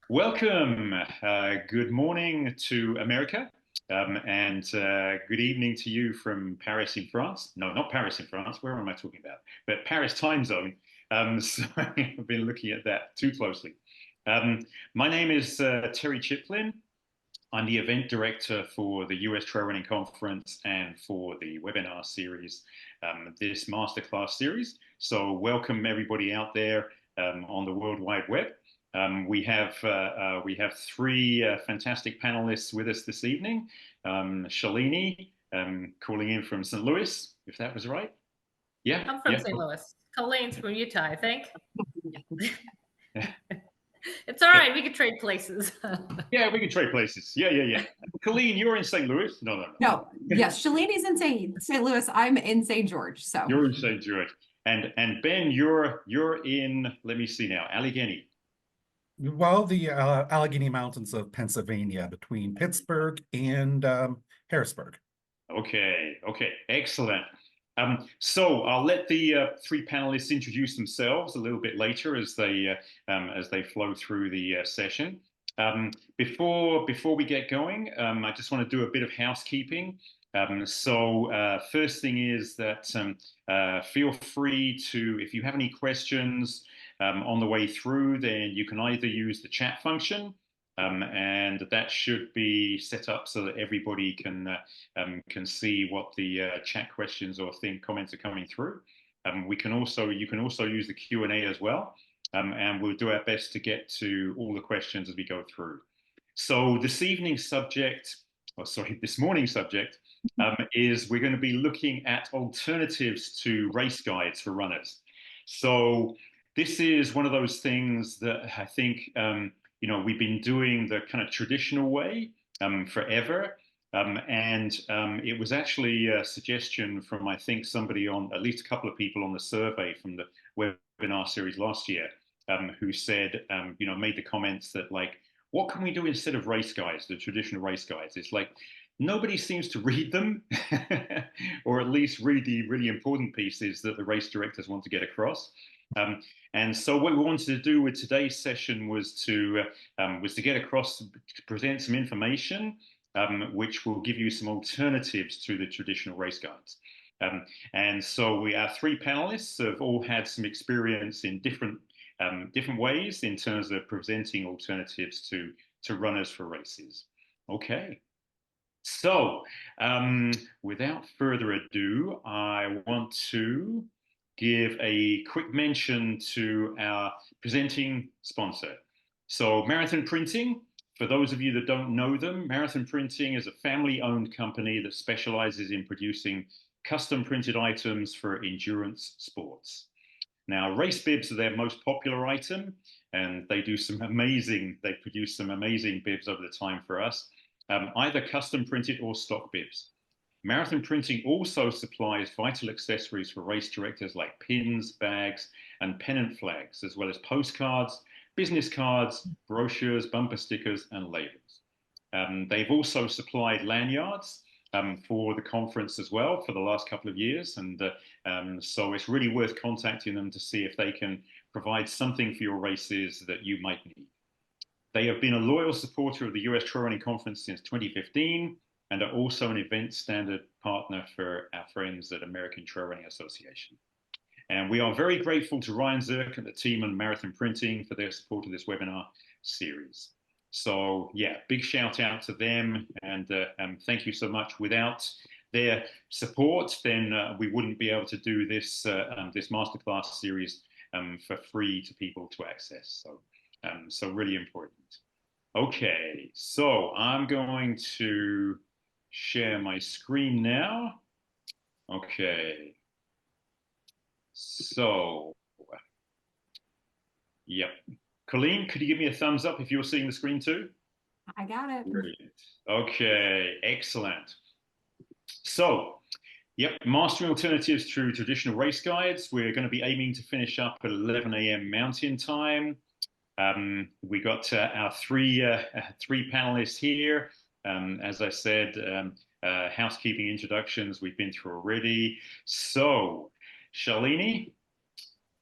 Welcome. Good morning to America, and good evening to you from Paris in France. No, not Paris in France. Where am I talking about? But Paris time zone. So I've been looking at that too closely. Um, my name is Terry Chiplin. I'm the event director for the US Trail Running Conference and for the webinar series, this masterclass series. So welcome everybody out there on the World Wide Web. We have three fantastic panelists with us this evening. Shalini, calling in from St. Louis, if that was right. Yeah, I'm from yeah. St. Louis. Colleen's from Utah, I think. It's all right. We could trade places. Yeah, we can trade places. Yeah. Colleen, you're in St. Louis? No. No, yes, Shalini's in St. Louis. I'm in St. George. So You're in St. George. And Ben, you're in, let me see now, Allegheny. Well, the Allegheny Mountains of Pennsylvania between Pittsburgh and Harrisburg. Okay, excellent. So I'll let the three panelists introduce themselves a little bit later as they flow through the session. Before we get going, I just want to do a bit of housekeeping. First thing is that feel free to, if you have any questions on the way through, then you can either use the chat function, and that should be set up so that everybody can see what the chat questions or comments are coming through. You can also use the Q&A as well, and we'll do our best to get to all the questions as we go through. So this morning's subject is we're going to be looking at alternatives to race guides for runners. So this is one of those things that I think we've been doing the kind of traditional way forever. It was actually a suggestion from, I think, somebody on, at least a couple of people on the survey from the webinar series last year, who said, made the comments that, like, what can we do instead of race guides, the traditional race guides? It's like, nobody seems to read them, or at least read the really important pieces that the race directors want to get across. And so what we wanted to do with today's session was to get across, to present some information which will give you some alternatives to the traditional race guides. And so our three panelists have all had some experience in different ways in terms of presenting alternatives to runners for races. Okay. So without further ado, I want to give a quick mention to our presenting sponsor. So Marathon Printing, for those of you that don't know them, Marathon Printing is a family-owned company that specializes in producing custom printed items for endurance sports. Now, race bibs are their most popular item, and they produce some amazing bibs over the time for us, either custom printed or stock bibs. Marathon Printing also supplies vital accessories for race directors like pins, bags, and pennant flags, as well as postcards, business cards, brochures, bumper stickers, and labels. They've also supplied lanyards for the conference as well for the last couple of years. And so it's really worth contacting them to see if they can provide something for your races that you might need. They have been a loyal supporter of the US Trail Running Conference since 2015 and are also an event standard partner for our friends at American Trail Running Association. And we are very grateful to Ryan Zirk and the team at Marathon Printing for their support of this webinar series. So yeah, big shout out to them, and thank you so much. Without their support, then we wouldn't be able to do this this masterclass series for free to people to access. So really important. Okay, so I'm going to share my screen now. Okay. So, yep. Colleen, could you give me a thumbs up if you're seeing the screen too? I got it. Brilliant. Okay, excellent. So, yep, mastering alternatives through traditional race guides. We're going to be aiming to finish up at 11 a.m. Mountain Time. We got our three panelists here. As I said, housekeeping introductions we've been through already. So, Shalini,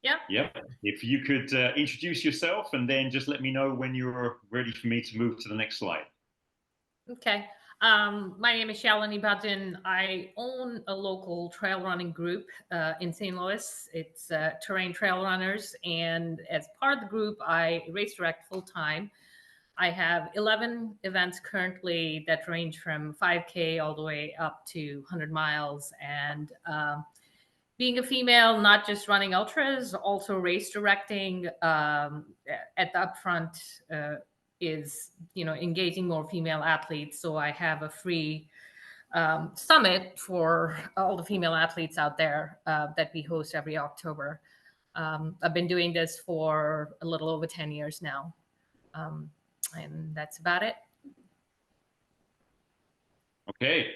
Yeah. Yep. If you could introduce yourself and then just let me know when you're ready for me to move to the next slide. Okay. My name is Shalini Bhajan. I own a local trail running group in St. Louis. It's Terrain Trail Runners. And as part of the group, I race direct full time. I have 11 events currently that range from 5K all the way up to 100 miles. And being a female, not just running ultras, also race directing at the upfront is, engaging more female athletes. So I have a free summit for all the female athletes out there that we host every October. I've been doing this for a little over 10 years now. And that's about it. Okay.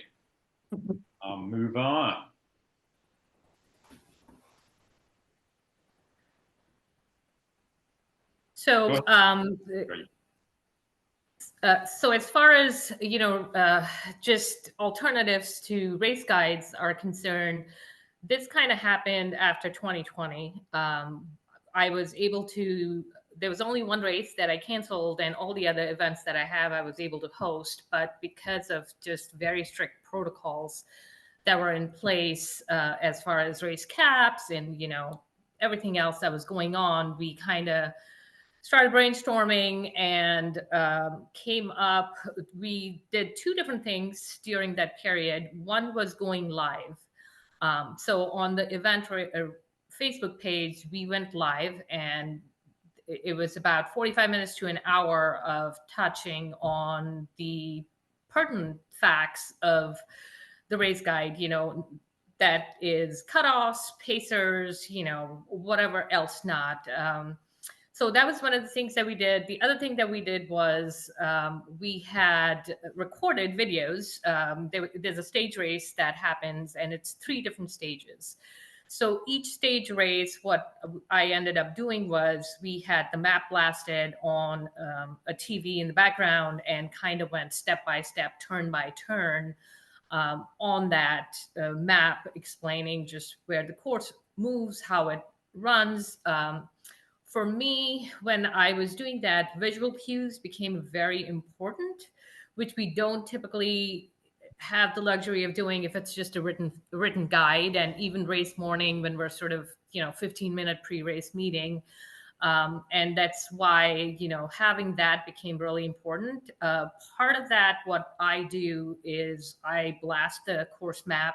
I'll move on. So, so as far as, just alternatives to race guides are concerned, this kind of happened after 2020. I was able to, there was only one race that I canceled, and all the other events that I have, I was able to host. But because of just very strict protocols that were in place as far as race caps and, everything else that was going on, we kind of started brainstorming and came up. We did two different things during that period. One was going live. So on the event Facebook page, we went live, and it was about 45 minutes to an hour of touching on the pertinent facts of the race guide, that is cutoffs, pacers, whatever else not. So that was one of the things that we did. The other thing that we did was we had recorded videos. There's a stage race that happens, and it's 3 different stages. So each stage race, what I ended up doing was we had the map blasted on a TV in the background and kind of went step by step, turn by turn on that map, explaining just where the course moves, how it runs. For me, when I was doing that, visual cues became very important, which we don't typically have the luxury of doing if it's just a written guide. And even race morning, when we're sort of 15-minute pre-race meeting, and that's why having that became really important. Part of that, what I do is I blast the course map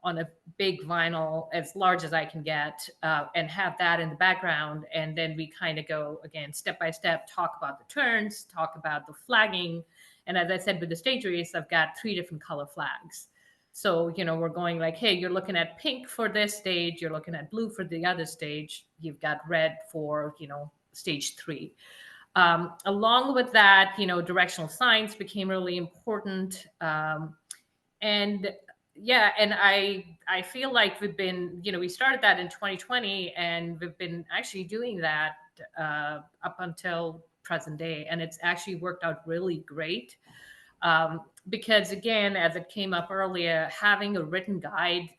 on a big vinyl as large as I can get, and have that in the background. And then we kind of go again, step by step, talk about the turns, talk about the flagging. And as I said, with the stage race, I've got 3 different color flags. So, we're going like, hey, you're looking at pink for this stage. You're looking at blue for the other stage. You've got red for, stage 3. Along with that, directional signs became really important. And yeah, and I feel like we've been, we started that in 2020, and we've been actually doing that up until present day, and it's actually worked out really great. Because again, as it came up earlier, having a written guide,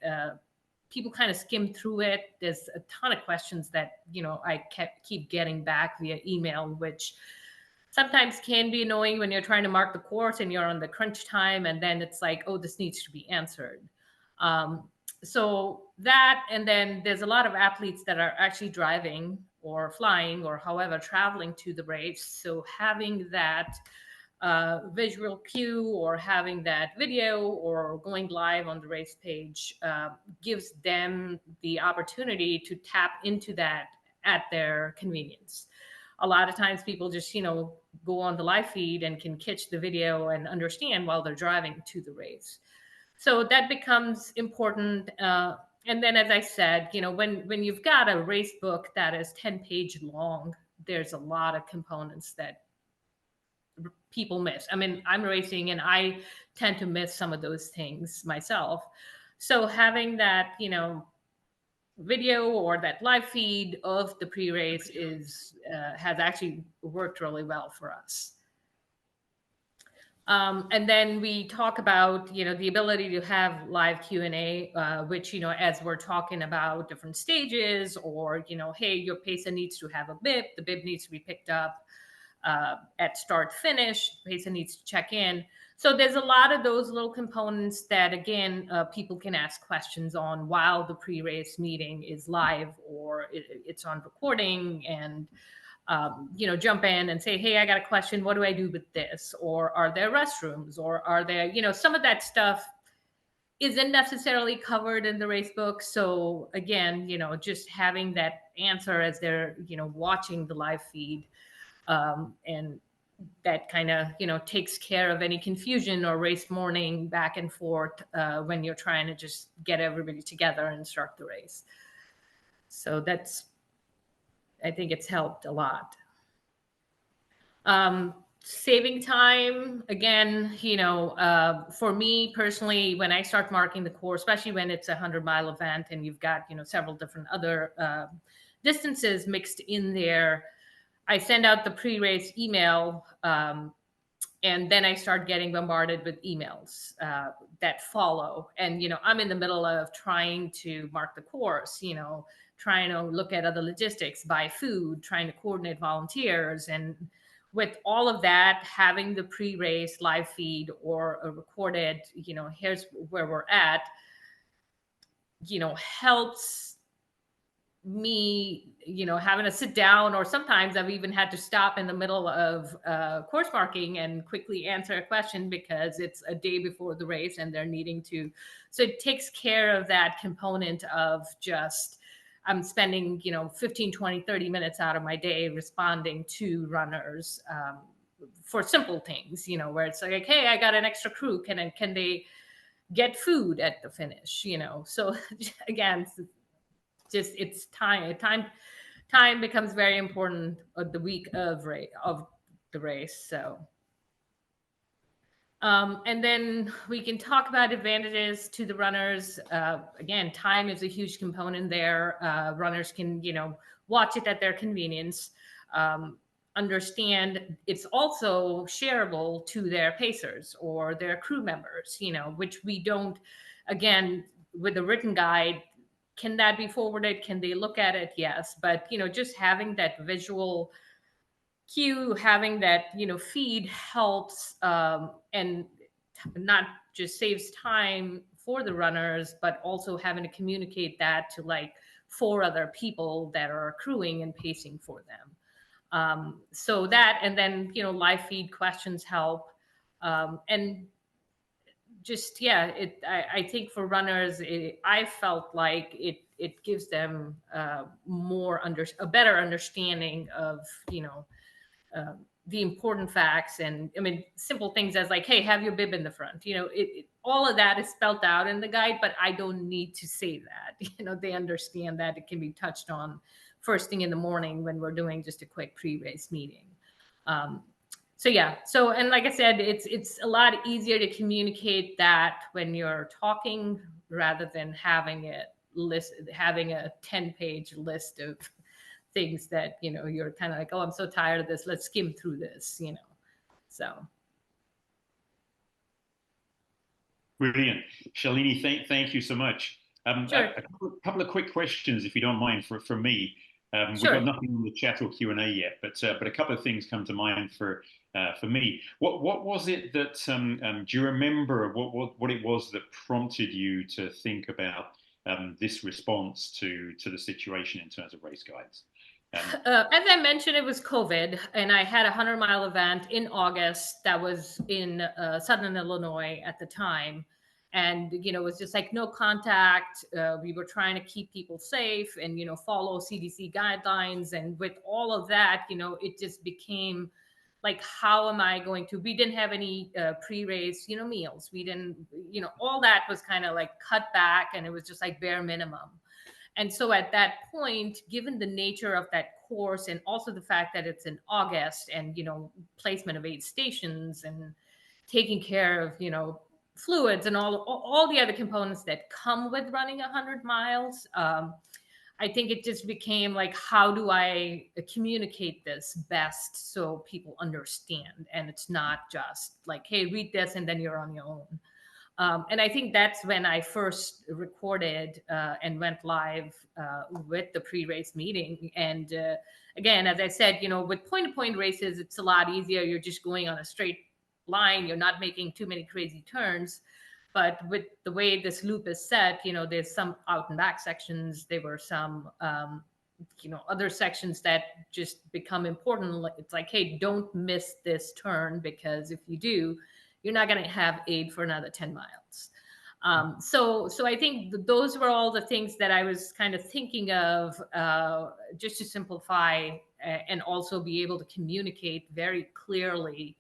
people kind of skim through it. There's a ton of questions that I keep getting back via email, which sometimes can be annoying when you're trying to mark the course and you're on the crunch time, and then it's like, oh, this needs to be answered. So that, and then there's a lot of athletes that are actually driving or flying or however traveling to the race. So having that visual cue or having that video or going live on the race page gives them the opportunity to tap into that at their convenience. A lot of times people just, go on the live feed and can catch the video and understand while they're driving to the race. So that becomes important. And then, as I said, when you've got a race book that is 10-page long, there's a lot of components that people miss. I mean, I'm racing and I tend to miss some of those things myself. So having that, video or that live feed of the pre-race is has actually worked really well for us. And then we talk about, the ability to have live Q&A, which, as we're talking about different stages or, hey, your pacer needs to have a bib, the bib needs to be picked up at start finish, the pacer needs to check in. So there's a lot of those little components that, again, people can ask questions on while the pre-race meeting is live or it's on recording, and jump in and say, hey, I got a question. What do I do with this? Or are there restrooms? Or are there, some of that stuff isn't necessarily covered in the race book. So again, just having that answer as they're, watching the live feed, and that kind of, takes care of any confusion or race morning back and forth when you're trying to just get everybody together and start the race. So I think it's helped a lot. Saving time, again, for me personally, when I start marking the course, especially when it's a 100-mile event and you've got, several different other distances mixed in there, I send out the pre-race email, and then I start getting bombarded with emails that follow. And, I'm in the middle of trying to mark the course, trying to look at other logistics, buy food, trying to coordinate volunteers. And with all of that, having the pre-race live feed or a recorded, here's where we're at, helps me, having to sit down, or sometimes I've even had to stop in the middle of course marking and quickly answer a question because it's a day before the race and they're needing to. So it takes care of that component of just, I'm spending, 15, 20, 30 minutes out of my day responding to runners for simple things, where it's like, hey, I got an extra crew. Can they get food at the finish? So again, just it's time becomes very important of the week of the race. So and then we can talk about advantages to the runners. Again, time is a huge component there. Runners can watch it at their convenience, understand it's also shareable to their pacers or their crew members, which we don't. Again, with a written guide, can that be forwarded? Can they look at it? Yes. But, just having that visual cue, having that, feed helps, and not just saves time for the runners, but also having to communicate that to like 4 other people that are crewing and pacing for them. So that, and then, live feed questions help. And just, yeah, I think for runners, I felt like it gives them a better understanding of, the important facts. And I mean, simple things as like, hey, have your bib in the front, all of that is spelled out in the guide, but I don't need to say that. They understand that it can be touched on first thing in the morning when we're doing just a quick pre-race meeting. So yeah, and like I said, it's a lot easier to communicate that when you're talking rather than having a 10-page list of things that, you're kind of like, oh, I'm so tired of this. Let's skim through this, so. Brilliant. Shalini, thank you so much. Sure. A couple of quick questions, if you don't mind, from me. Sure. We've got nothing in the chat or Q&A yet, but a couple of things come to mind for me. What was it that do you remember what it was that prompted you to think about this response to the situation in terms of race guides? As I mentioned, it was COVID, and I had a 100-mile event in August that was in Southern Illinois at the time. And, it was just like no contact. We were trying to keep people safe and, follow CDC guidelines. And with all of that, it just became like, how am I going to, we didn't have any pre-race, meals. We didn't, all that was kind of like cut back, and it was just like bare minimum. And so at that point, given the nature of that course and also the fact that it's in August and, placement of aid stations and taking care of, fluids and all the other components that come with running 100 miles, I think it just became like, how do I communicate this best so people understand? And it's not just like, hey, read this and then you're on your own. And I think that's when I first recorded and went live with the pre-race meeting. And again, as I said, with point-to-point races, it's a lot easier. You're just going on a straight line. You're not making too many crazy turns. But with the way this loop is set, there's some out and back sections. There were some, other sections that just become important. It's like, hey, don't miss this turn, because if you do, you're not going to have aid for another 10 miles. So I think those were all the things that I was kind of thinking of, just to simplify and also be able to communicate very clearly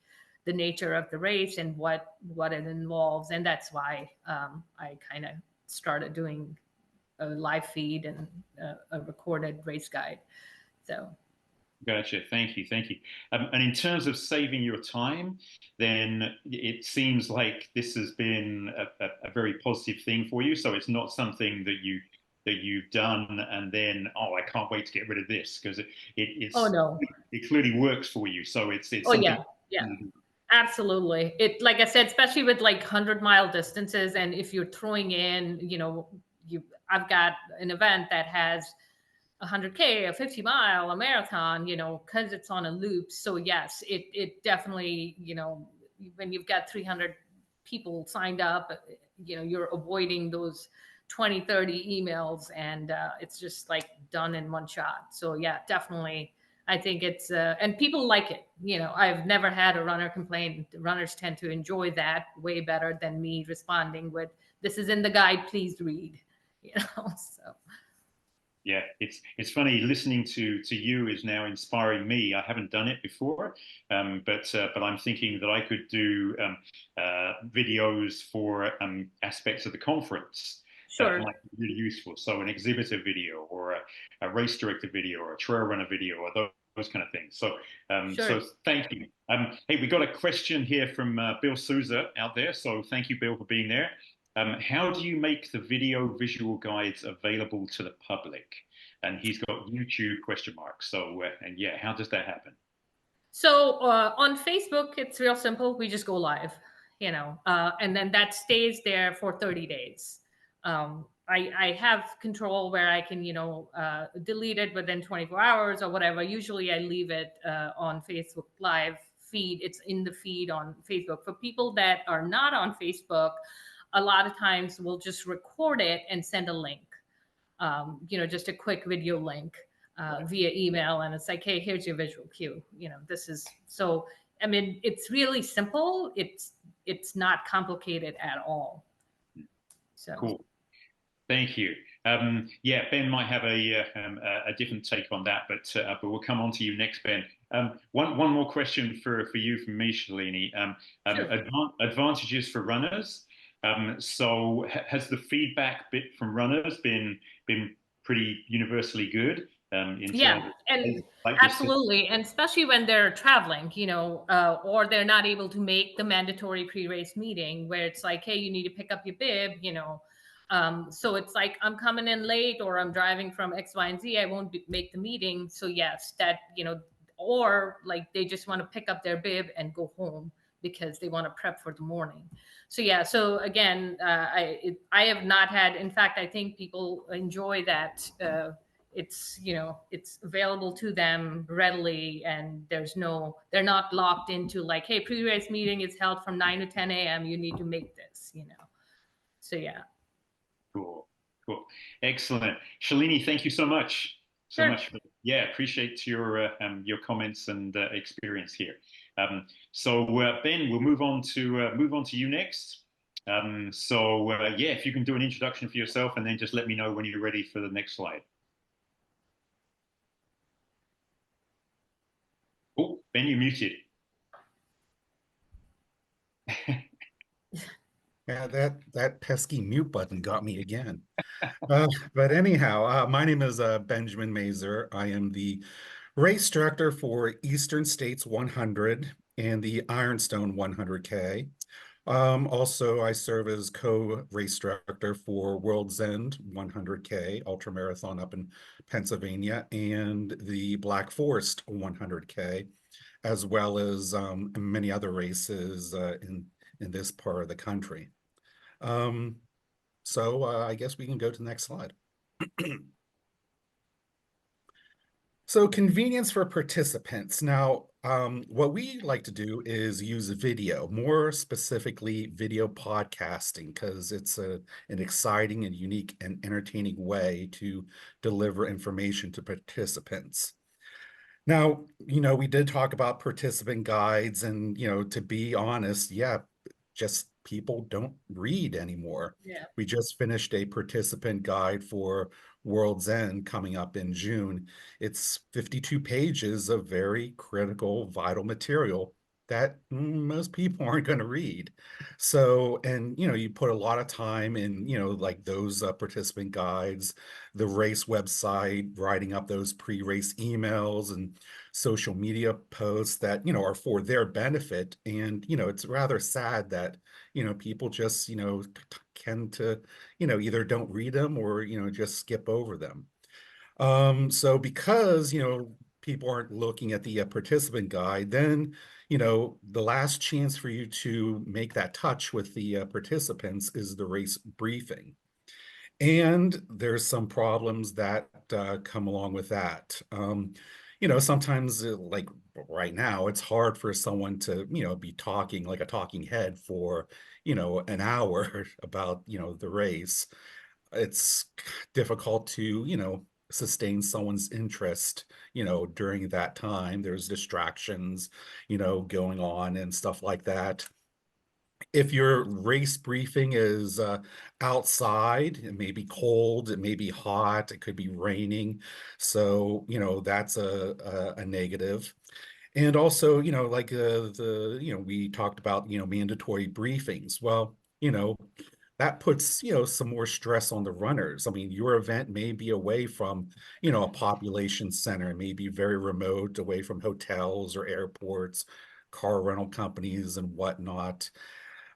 the nature of the race and what it involves. And that's why I kind of started doing a live feed and a recorded race guide. So. Gotcha. Thank you. Thank you. And in terms of saving your time, then it seems like this has been a very positive thing for you. So it's not something that you've done and then, oh, I can't wait to get rid of this, because it's oh no, it clearly works for you. So it's oh something. yeah. Absolutely. It, like I said, especially with like 100-mile distances, and if you're throwing in, I've got an event that has 100K, a 50-mile, a marathon, because it's on a loop. So yes, it definitely, when you've got 300 people signed up, you're avoiding those 20, 30 emails, and it's just like done in one shot. So yeah, definitely. I think it's, and people like it. I've never had a runner complain. The runners tend to enjoy that way better than me responding with, this is in the guide, please read, so. Yeah, it's funny, listening to you is now inspiring me. I haven't done it before, but I'm thinking that I could do videos for aspects of the conference. Sure. That might be really useful. So an exhibitor video, or a race director video, or a trail runner video, or those kind of things. So sure. so thank you. Hey, we got a question here from Bill Souza out there. So thank you, Bill, for being there. How do you make the video visual guides available to the public? And he's got YouTube question mark. So, and yeah, how does that happen? So on Facebook, it's real simple. We just go live, and then that stays there for 30 days. I have control where I can, delete it within 24 hours or whatever. Usually I leave it on Facebook Live feed. It's in the feed on Facebook. For people that are not on Facebook, a lot of times we'll just record it and send a link, just a quick video link via email. And it's like, hey, here's your visual cue. This is, so, I mean, it's really simple. It's not complicated at all. So cool. Thank you. Yeah, Ben might have a different take on that, but we'll come on to you next, Ben. One more question for you from me, Shalini. sure. Advantages for runners. So has the feedback bit from runners been pretty universally good? Yeah, and absolutely, and especially when they're traveling, or they're not able to make the mandatory pre-race meeting, where it's like, hey, you need to pick up your bib, so it's like, I'm coming in late, or I'm driving from X, Y, and Z, I won't make the meeting. So yes, that, or like they just want to pick up their bib and go home because they want to prep for the morning. So yeah, so again, I have not had, in fact, I think people enjoy that. It's, it's available to them readily, and they're not locked into like, hey, pre-race meeting is held from 9 to 10 a.m. You need to make this, So yeah. Cool. Excellent. Shalini, thank you so much. Sure. Appreciate your comments and experience here. So Ben, we'll move on to you next. If you can do an introduction for yourself, and then just let me know when you're ready for the next slide. Oh, Ben, you're muted. Yeah, that pesky mute button got me again. But anyhow, my name is Benjamin Mazer. I am the race director for Eastern States 100 and the Ironstone 100K. Also, I serve as co-race director for World's End 100K ultramarathon up in Pennsylvania and the Black Forest 100K, as well as many other races in this part of the country. So I guess we can go to the next slide. So convenience for participants. Now, what we like to do is use video, more specifically video podcasting, because it's an exciting and unique and entertaining way to deliver information to participants. Now, we did talk about participant guides and, to be honest, yeah, just people don't read anymore. Yeah. We just finished a participant guide for World's End coming up in June. It's 52 pages of very critical, vital material that most people aren't going to read. So, and, you put a lot of time in, like those participant guides, the race website, writing up those pre-race emails and social media posts that, are for their benefit. And, it's rather sad that, people just, tend to, either don't read them or, just skip over them. So because, people aren't looking at the participant guide, then, the last chance for you to make that touch with the participants is the race briefing. And there's some problems that come along with that. Sometimes like right now, it's hard for someone to, be talking like a talking head for, an hour about, the race. It's difficult to, sustain someone's interest, during that time. There's distractions, going on and stuff like that. If your race briefing is outside, it may be cold, it may be hot, it could be raining. So, that's a negative. And also, like we talked about, mandatory briefings. Well, that puts, some more stress on the runners. I mean, your event may be away from, a population center, it may be very remote, away from hotels or airports, car rental companies and whatnot.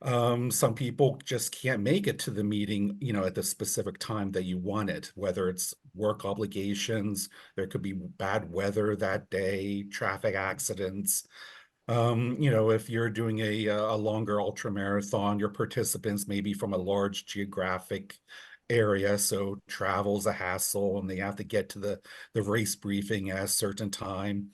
Some people just can't make it to the meeting, at the specific time that you want it, whether it's work obligations, there could be bad weather that day, traffic accidents. If you're doing a longer ultra marathon, your participants may be from a large geographic area, so travel's a hassle, and they have to get to the race briefing at a certain time.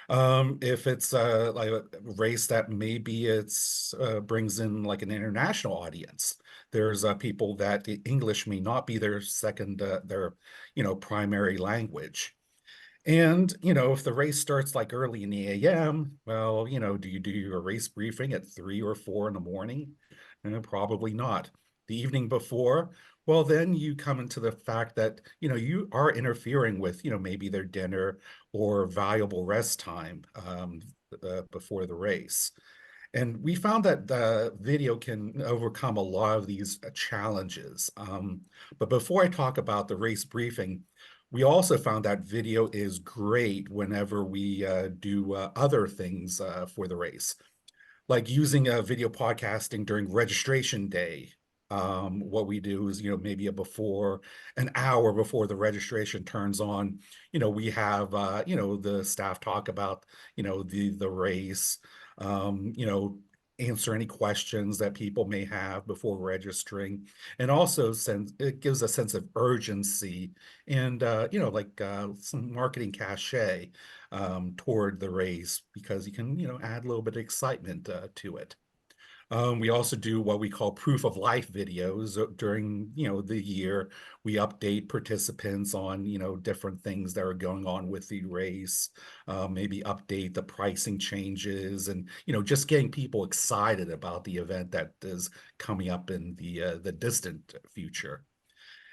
If it's like a race that maybe it's brings in like an international audience, there's people that the English may not be their second, their primary language. And, if the race starts like early in the AM, well, do you do your race briefing at 3 or 4 in the morning? Probably not. The evening before, well, then you come into the fact that, you are interfering with, maybe their dinner or valuable rest time before the race. And we found that video can overcome a lot of these challenges. But before I talk about the race briefing, we also found that video is great whenever we do other things for the race, like using video podcasting during registration day. What we do is, maybe an hour before the registration turns on, we have, the staff talk about, the race, answer any questions that people may have before registering. And also it gives a sense of urgency and, like some marketing cachet toward the race, because you can, add a little bit of excitement to it. We also do what we call proof of life videos during, the year. We update participants on, different things that are going on with the race, maybe update the pricing changes and, just getting people excited about the event that is coming up in the distant future.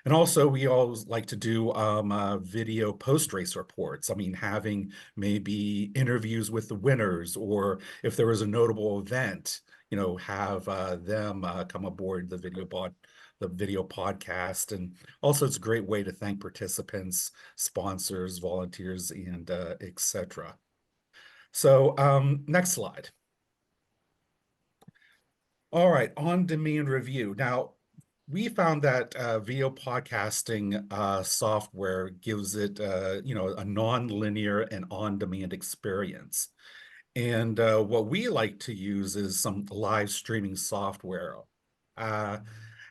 And also, we always like to do video post-race reports. I mean, having maybe interviews with the winners, or if there was a notable event, have them come aboard the video podcast. And also, it's a great way to thank participants, sponsors, volunteers, and etc. So next slide. All right, on-demand review. Now, we found that video podcasting software gives it, a non-linear and on-demand experience. And what we like to use is some live streaming software. Uh,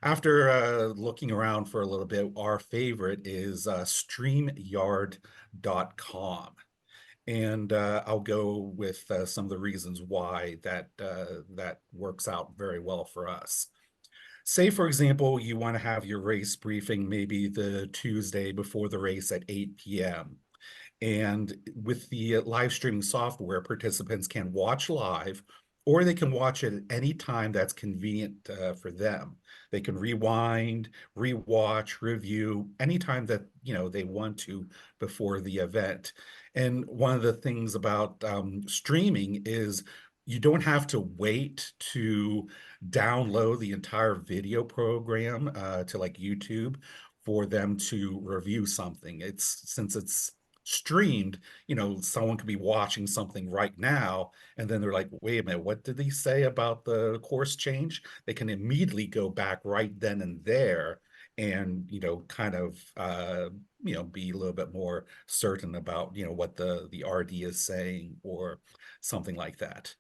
After looking around for a little bit, our favorite is StreamYard.com. And I'll go with some of the reasons why that works out very well for us. Say, for example, you want to have your race briefing maybe the Tuesday before the race at 8 p.m. And with the live streaming software, participants can watch live, or they can watch it at any time that's convenient for them. They can rewind, rewatch, review anytime that they want to before the event. And one of the things about streaming is you don't have to wait to download the entire video program to like YouTube for them to review something. Since it's streamed, someone could be watching something right now, and then they're like, wait a minute, what did he say about the course change? They can immediately go back right then and there and, kind of, be a little bit more certain about, what the RD is saying or something like that.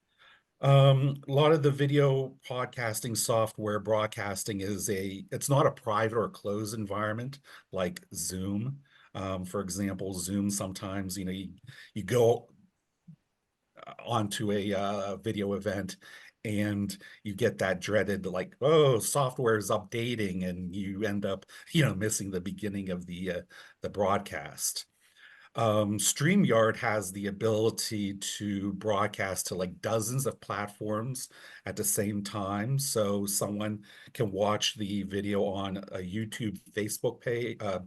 A lot of the video podcasting software broadcasting it's not a private or closed environment like Zoom. For example, Zoom sometimes, you go onto a video event and you get that dreaded like, oh, software is updating, and you end up, missing the beginning of the broadcast. StreamYard has the ability to broadcast to like dozens of platforms at the same time. So someone can watch the video on a YouTube Facebook page, a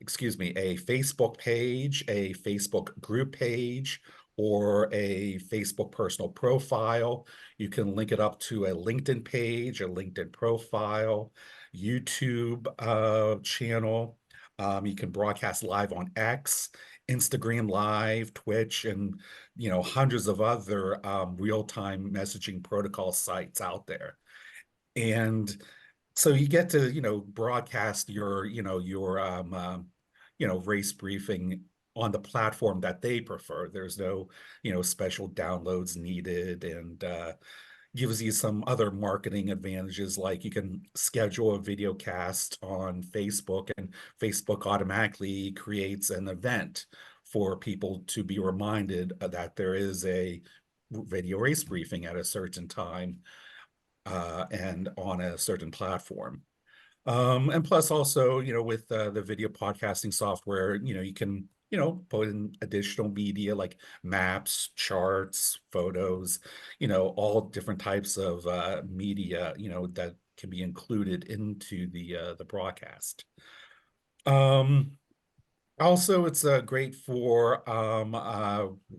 Facebook page, a Facebook group page, or a Facebook personal profile. You can link it up to a LinkedIn page, a LinkedIn profile, YouTube channel. You can broadcast live on X, Instagram Live, Twitch, and hundreds of other real-time messaging protocol sites out there. And so you get to broadcast your race briefing on the platform that they prefer. There's no special downloads needed, and gives you some other marketing advantages, like you can schedule a video cast on Facebook, and Facebook automatically creates an event for people to be reminded that there is a video race briefing at a certain time and on a certain platform. And plus also, with the video podcasting software, you can, put in additional media like maps, charts, photos, all different types of media, that can be included into the broadcast. Also, it's great for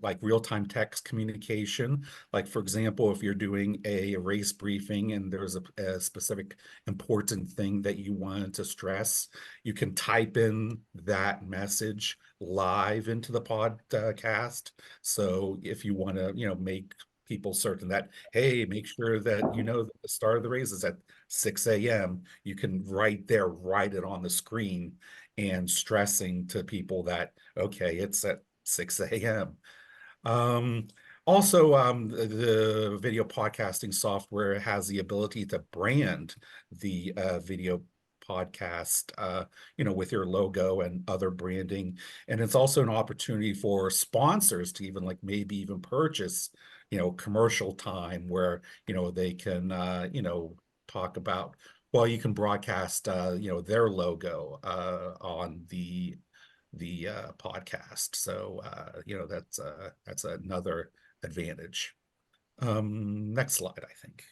like real-time text communication. Like, for example, if you're doing a race briefing and there's a specific important thing that you wanted to stress, you can type in that message live into the podcast. So if you want to, make people certain that, hey, make sure that the start of the race is at 6 a.m., you can write it on the screen, and stressing to people that, okay, it's at 6 a.m. Also, the video podcasting software has the ability to brand the video podcast, with your logo and other branding. And it's also an opportunity for sponsors to even maybe even purchase, commercial time where, they can, talk about, well, you can broadcast, their logo on the podcast. So, that's another advantage. Next slide, I think.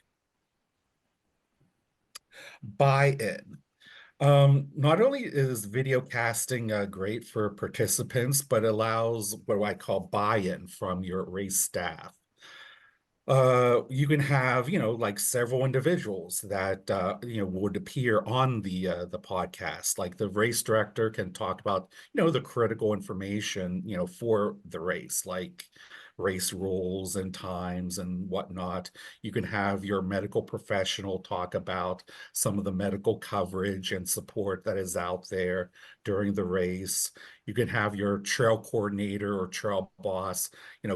Buy-in. Not only is video casting great for participants, but allows what I call buy-in from your race staff. You can have, several individuals that, would appear on the podcast. Like the race director can talk about, the critical information, for the race. Like, race rules and times and whatnot. You can have your medical professional talk about some of the medical coverage and support that is out there during the race. You can have your trail coordinator or trail boss,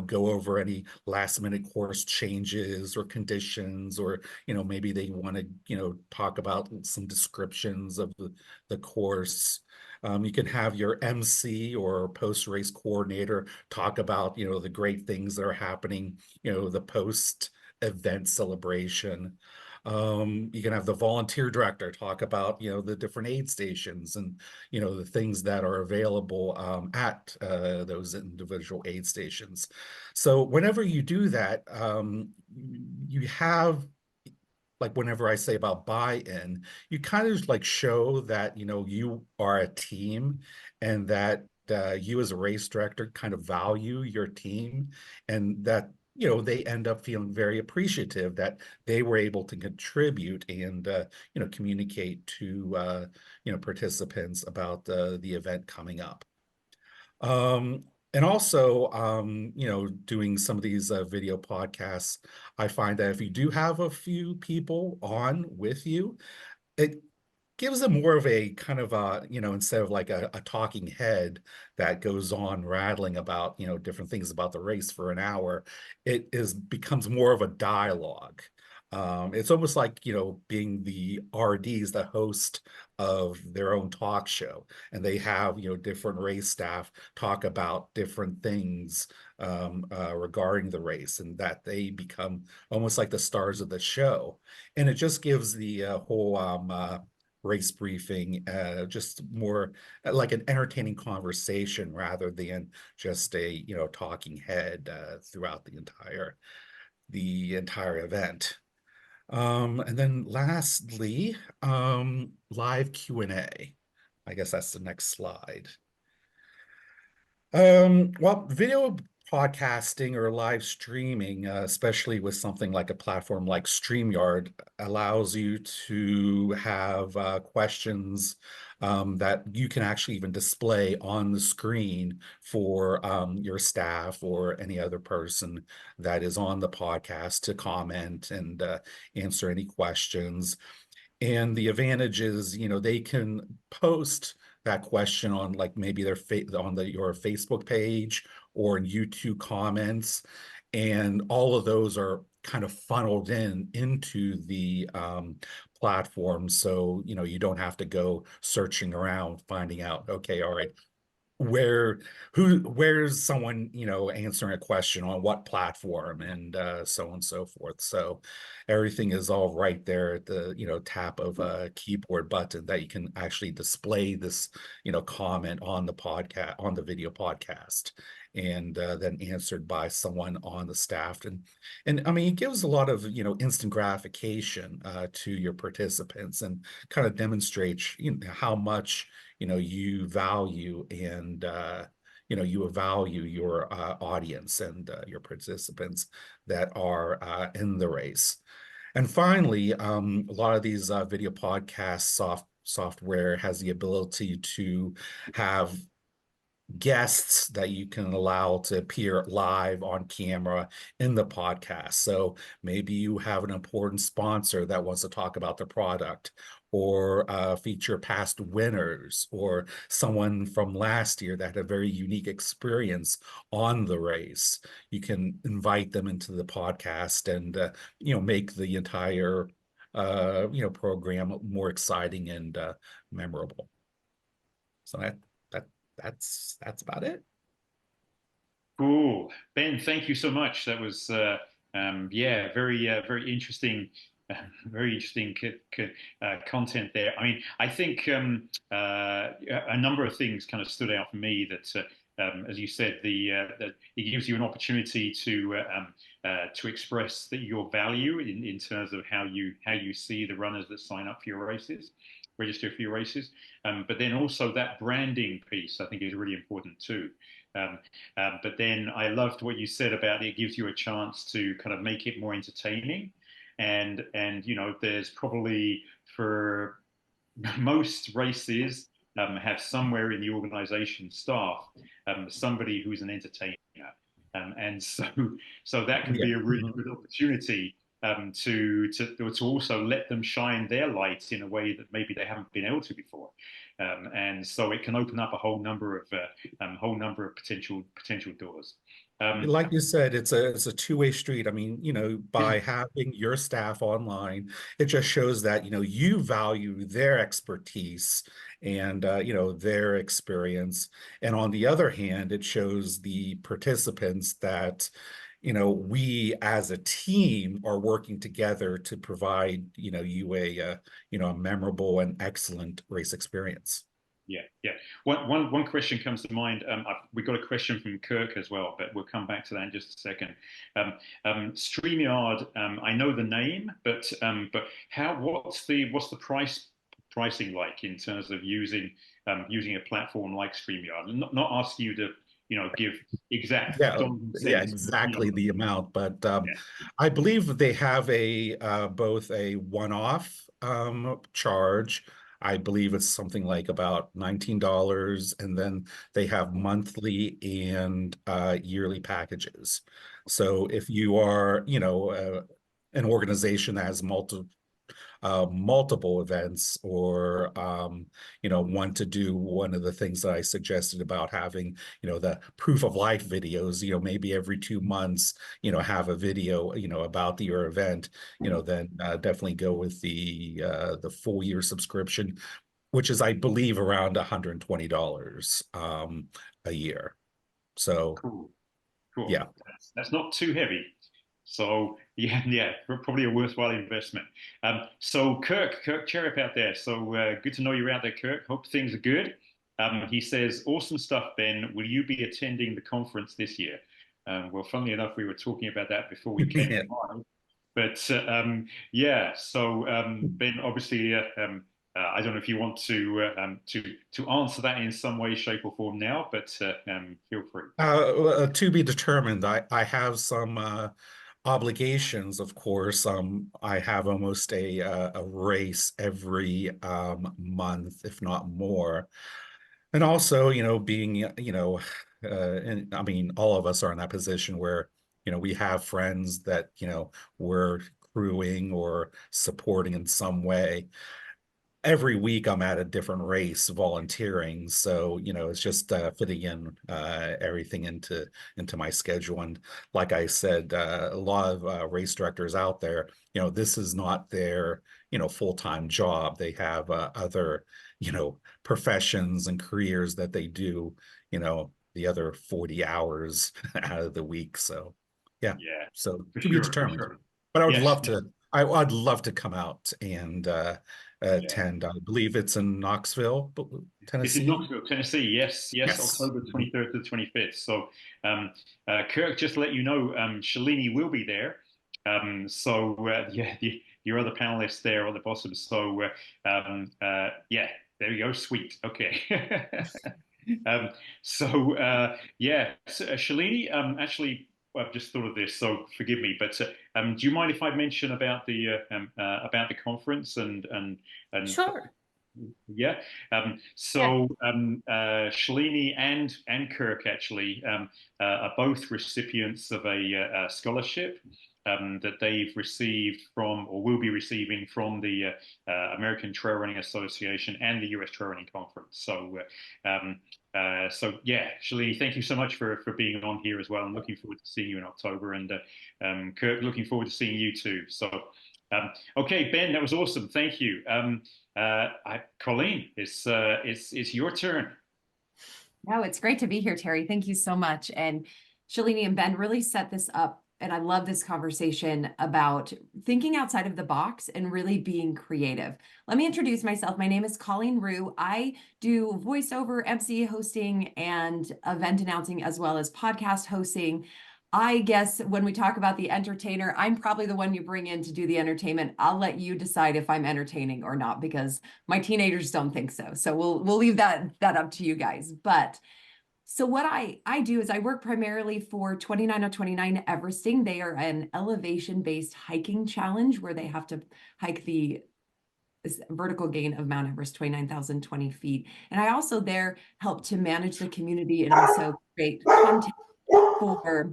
go over any last minute course changes or conditions, or, maybe they want to, talk about some descriptions of the course. You can have your MC or post-race coordinator talk about, the great things that are happening, the post-event celebration. You can have the volunteer director talk about, the different aid stations and, the things that are available at those individual aid stations. So whenever you do that, you have, like whenever I say about buy-in, you kind of like show that, you are a team, and that you as a race director kind of value your team, and that, they end up feeling very appreciative that they were able to contribute and, communicate to, participants about the event coming up. And also, doing some of these video podcasts, I find that if you do have a few people on with you, it gives them more of a kind of a, instead of like a talking head that goes on rattling about, different things about the race for an hour, becomes more of a dialogue. It's almost like, being the RDs, the host of their own talk show, and they have, different race staff talk about different things regarding the race, and that they become almost like the stars of the show. And it just gives the whole race briefing just more like an entertaining conversation rather than just a talking head throughout the entire event. And then lastly, live Q&A. I guess that's the next slide. Well, video podcasting or live streaming, especially with something like a platform like StreamYard, allows you to have questions that you can actually even display on the screen for your staff or any other person that is on the podcast to comment and answer any questions. And the advantage is, they can post that question on like maybe your Facebook page or in YouTube comments, and all of those are kind of funneled into the platform. So, you don't have to go searching around finding out, okay, all right, where's someone answering a question on what platform, and so on and so forth. So everything is all right there at the tap of a keyboard button, that you can actually display this comment on the podcast, on the video podcast, and then answered by someone on the staff. And I mean, it gives a lot of instant gratification to your participants, and kind of demonstrates how much you value and you value your audience and your participants that are in the race. And finally, a lot of these video podcast software has the ability to have guests that you can allow to appear live on camera in the podcast. So maybe you have an important sponsor that wants to talk about the product, or feature past winners, or someone from last year that had a very unique experience on the race. You can invite them into the podcast and make the entire program more exciting and memorable. So that's about it. Cool. Ben, thank you so much. That was, yeah, very interesting. Very interesting content there. I mean, I think a number of things kind of stood out for me. That, as you said, that it gives you an opportunity to express your value in terms of how you see the runners that sign up for your races, register for your races. But then also that branding piece, I think, is really important too. But then I loved what you said about it gives you a chance to kind of make it more entertaining. And there's probably, for most races, have somewhere in the organization staff somebody who's an entertainer. And so that can Yeah. be a really good opportunity to also let them shine their light in a way that maybe they haven't been able to before. And so it can open up a whole number of potential doors. Like you said, it's a two-way street. I mean, by having your staff online, it just shows that, you value their expertise and, their experience. And on the other hand, it shows the participants that, we as a team are working together to provide, you a memorable and excellent race experience. Yeah. One question comes to mind. We got a question from Kirk as well, but we'll come back to that in just a second. StreamYard, I know the name, but what's the pricing like in terms of using a platform like StreamYard? Not asking you to give exact Yeah, dollars and yeah, cents. exactly the amount. But Yeah. I believe they have both a one-off charge. I believe it's something like about $19, and then they have monthly and yearly packages. So if you are, an organization that has multiple events, or want to do one of the things that I suggested about having, the proof of life videos, maybe every 2 months, have a video, about your event, then definitely go with the full year subscription, which is, I believe, around $120 a year. So Cool. yeah. That's not too heavy. So yeah, probably a worthwhile investment. So Kirk Cherip out there. So good to know you're out there, Kirk. Hope things are good. He says, awesome stuff, Ben. Will you be attending the conference this year? Well, funnily enough, we were talking about that before we came Yeah. on. But yeah, so Ben, obviously, I don't know if you want to answer that in some way, shape, or form now, but feel free. To be determined. I have some obligations, of course. I have almost a race every month, if not more. And also, being, and I mean, all of us are in that position where, we have friends that, we're crewing or supporting in some way. Every week I'm at a different race volunteering, so it's just fitting in everything into my schedule. And like I said, a lot of race directors out there, this is not their full-time job. They have other professions and careers that they do the other 40 hours out of the week. So yeah, so For to be sure, for determined. sure. But I would Yes. love to. I'd love to come out and attend. I believe it's in Knoxville, It's Tennessee. in Knoxville, Tennessee. Yes, Yes. October 23rd to the 25th. So, Kirk, just to let you know, Shalini will be there. So, yeah, your other panelists there on the bottom. So, yeah, there you go. Sweet. Okay. So, yeah, Shalini, actually, I've just thought of this, so forgive me. But do you mind if I mention about the conference and Sure. yeah. Yeah. Shalini and Kirk actually are both recipients of a scholarship that they've received from, or will be receiving from, the American Trail Running Association and the US Trail Running Conference. So yeah, Shalini, thank you so much for being on here as well. I'm looking forward to seeing you in October, and Kirk, looking forward to seeing you too. So okay, Ben, that was awesome. Thank you. Colleen, it's your turn. No, it's great to be here, Terry. Thank you so much. And Shalini and Ben really set this up. And I love this conversation about thinking outside of the box and really being creative. Let me introduce myself. My name is Colleen Rue. I do voiceover, MC hosting, and event announcing, as well as podcast hosting. I guess when we talk about the entertainer, I'm probably the one you bring in to do the entertainment. I'll let you decide if I'm entertaining or not, because my teenagers don't think so. So we'll leave that up to you guys. But so what I do is I work primarily for 29 of 29 Everesting. They are an elevation-based hiking challenge where they have to hike the vertical gain of Mount Everest, 29,020 feet. And I also there help to manage the community and also create content for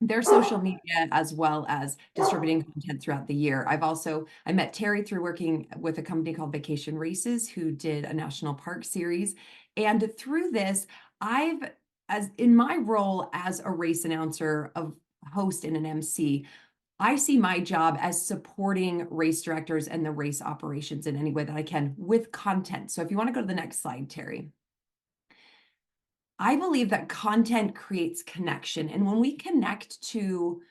their social media as well as distributing content throughout the year. I met Terry through working with a company called Vacation Races, who did a national park series. And through this, as in my role as a race announcer, of host and an MC, I see my job as supporting race directors and the race operations in any way that I can with content. So if you want to go to the next slide, Terry. I believe that content creates connection. And when we connect to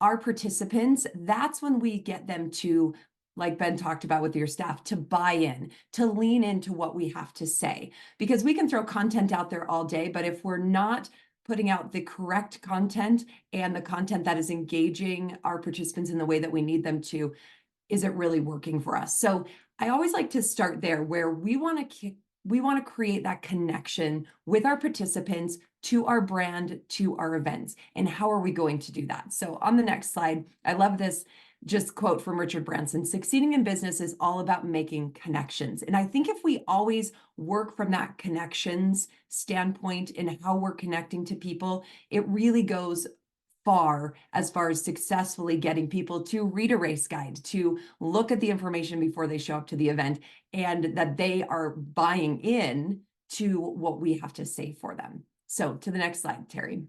our participants, that's when we get them to, like Ben talked about with your staff, to buy in, to lean into what we have to say. Because we can throw content out there all day, but if we're not putting out the correct content and the content that is engaging our participants in the way that we need them to, is it really working for us? So I always like to start there, where we want to create that connection with our participants to our brand, to our events. And how are we going to do that? So on the next slide, I love this just quote from Richard Branson: "Succeeding in business is all about making connections." And I think if we always work from that connections standpoint in how we're connecting to people, it really goes far as successfully getting people to read a race guide, to look at the information before they show up to the event, and that they are buying in to what we have to say for them. So to the next slide, Terry.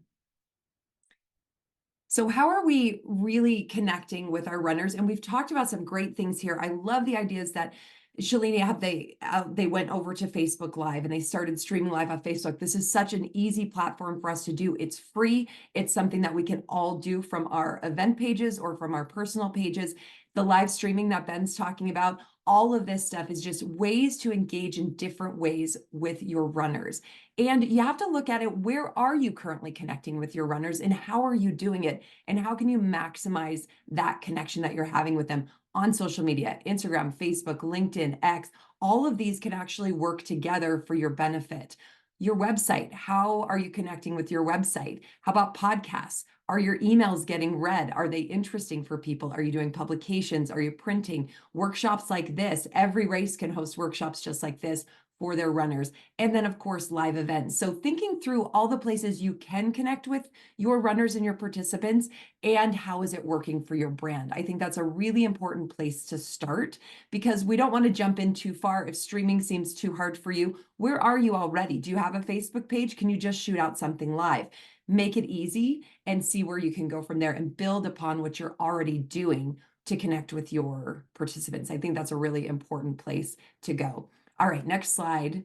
So how are we really connecting with our runners? And we've talked about some great things here. I love the ideas that Shalini they went over to Facebook Live and they started streaming live on Facebook. This is such an easy platform for us to do. It's free. It's something that we can all do from our event pages or from our personal pages. The live streaming that Ben's talking about, all of this stuff is just ways to engage in different ways with your runners. And you have to look at it, where are you currently connecting with your runners and how are you doing it? And how can you maximize that connection that you're having with them on social media, Instagram, Facebook, LinkedIn, X? All of these can actually work together for your benefit. Your website, how are you connecting with your website? How about podcasts? Are your emails getting read? Are they interesting for people? Are you doing publications? Are you printing? Workshops like this? Every race can host workshops just like this for their runners. And then of course, live events. So thinking through all the places you can connect with your runners and your participants, and how is it working for your brand? I think that's a really important place to start, because we don't want to jump in too far. If streaming seems too hard for you, where are you already? Do you have a Facebook page? Can you just shoot out something live? Make it easy and see where you can go from there and build upon what you're already doing to connect with your participants. I think that's a really important place to go. All right, next slide.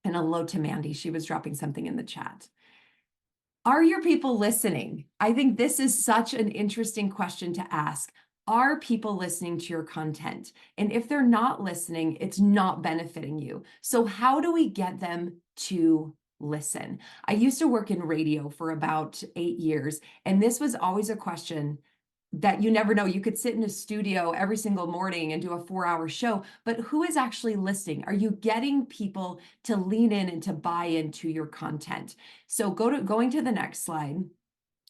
And hello to Mandy. She was dropping something in the chat. Are your people listening? I think this is such an interesting question to ask. Are people listening to your content? And if they're not listening, it's not benefiting you. So how do we get them to listen? I used to work in radio for about 8 years, and this was always a question that you never know. You could sit in a studio every single morning and do a 4-hour show, but who is actually listening? Are you getting people to lean in and to buy into your content? So going to the next slide,